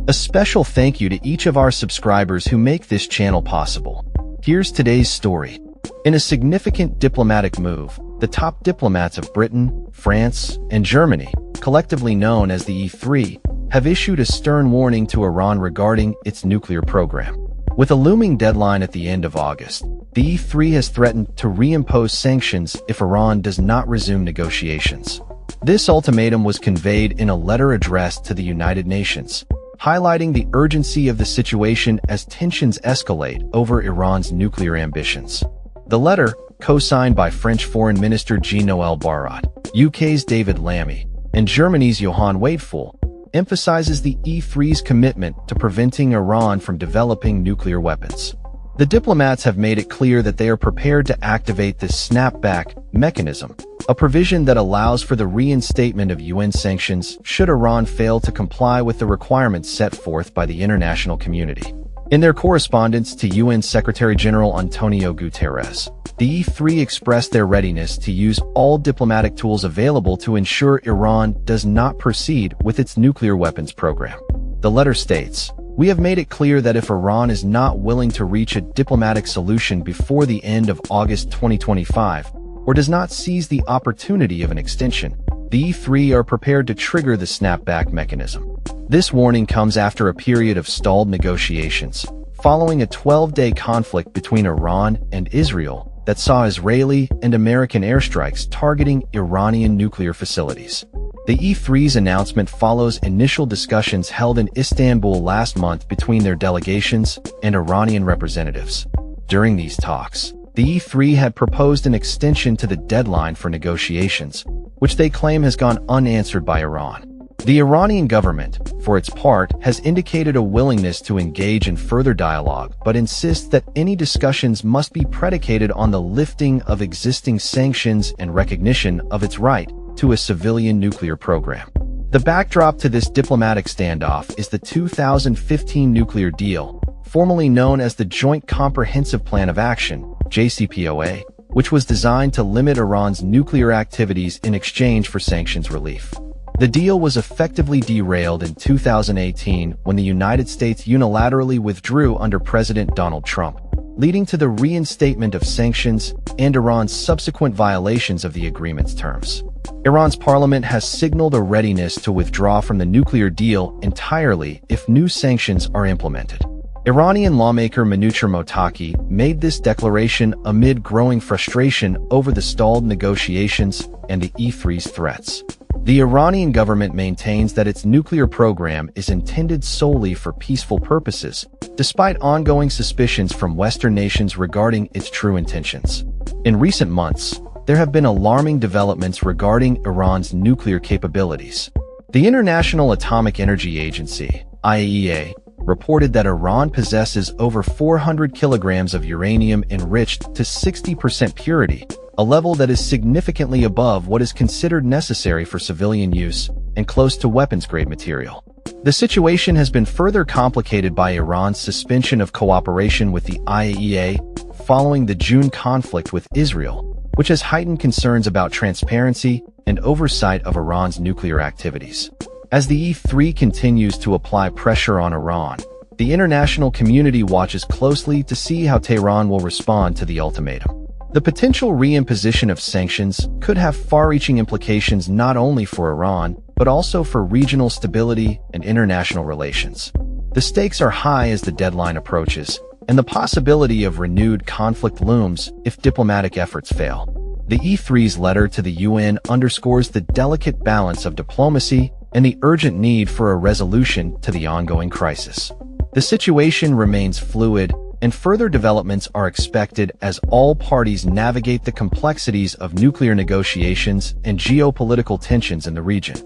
A special thank you to each of our subscribers who make this channel possible. Here's today's story. In a significant diplomatic move, the top diplomats of Britain, France, and Germany, collectively known as the E3, have issued a stern warning to Iran regarding its nuclear program. With a looming deadline at the end of August, the E3 has threatened to reimpose sanctions if Iran does not resume negotiations. This ultimatum was conveyed in a letter addressed to the United Nations, highlighting the urgency of the situation as tensions escalate over Iran's nuclear ambitions. The letter, co-signed by French Foreign Minister Jean-Noël Barrot, UK's David Lammy, and Germany's Johann Wadefuhl, emphasizes the E3's commitment to preventing Iran from developing nuclear weapons. The diplomats have made it clear that they are prepared to activate this snapback mechanism, a provision that allows for the reinstatement of UN sanctions should Iran fail to comply with the requirements set forth by the international community. In their correspondence to UN Secretary-General Antonio Guterres, the E3 expressed their readiness to use all diplomatic tools available to ensure Iran does not proceed with its nuclear weapons program. The letter states, "We have made it clear that if Iran is not willing to reach a diplomatic solution before the end of August 2025, or does not seize the opportunity of an extension, the E3 are prepared to trigger the snapback mechanism." This warning comes after a period of stalled negotiations, following a 12-day conflict between Iran and Israel that saw Israeli and American airstrikes targeting Iranian nuclear facilities. The E3's announcement follows initial discussions held in Istanbul last month between their delegations and Iranian representatives. During these talks, the E3 had proposed an extension to the deadline for negotiations, which they claim has gone unanswered by Iran. The Iranian government, for its part, has indicated a willingness to engage in further dialogue, but insists that any discussions must be predicated on the lifting of existing sanctions and recognition of its right to a civilian nuclear program. The backdrop to this diplomatic standoff is the 2015 nuclear deal, formerly known as the Joint Comprehensive Plan of Action, JCPOA, which was designed to limit Iran's nuclear activities in exchange for sanctions relief. The deal was effectively derailed in 2018 when the United States unilaterally withdrew under President Donald Trump, leading to the reinstatement of sanctions and Iran's subsequent violations of the agreement's terms. Iran's parliament has signaled a readiness to withdraw from the nuclear deal entirely if new sanctions are implemented. Iranian lawmaker Manouchehr Mottaki made this declaration amid growing frustration over the stalled negotiations and the E3's threats. The Iranian government maintains that its nuclear program is intended solely for peaceful purposes, despite ongoing suspicions from Western nations regarding its true intentions. In recent months, there have been alarming developments regarding Iran's nuclear capabilities. The International Atomic Energy Agency, IAEA, reported that Iran possesses over 400 kilograms of uranium enriched to 60% purity, a level that is significantly above what is considered necessary for civilian use and close to weapons-grade material. The situation has been further complicated by Iran's suspension of cooperation with the IAEA following the June conflict with Israel, which has heightened concerns about transparency and oversight of Iran's nuclear activities. As the E3 continues to apply pressure on Iran, the international community watches closely to see how Tehran will respond to the ultimatum. The potential reimposition of sanctions could have far-reaching implications not only for Iran, but also for regional stability and international relations. The stakes are high as the deadline approaches, and the possibility of renewed conflict looms if diplomatic efforts fail. The E3's letter to the UN underscores the delicate balance of diplomacy and the urgent need for a resolution to the ongoing crisis. The situation remains fluid, and further developments are expected as all parties navigate the complexities of nuclear negotiations and geopolitical tensions in the region.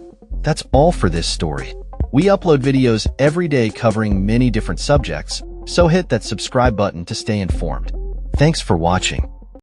That's all for this story. We upload videos every day covering many different subjects, so hit that subscribe button to stay informed. Thanks for watching.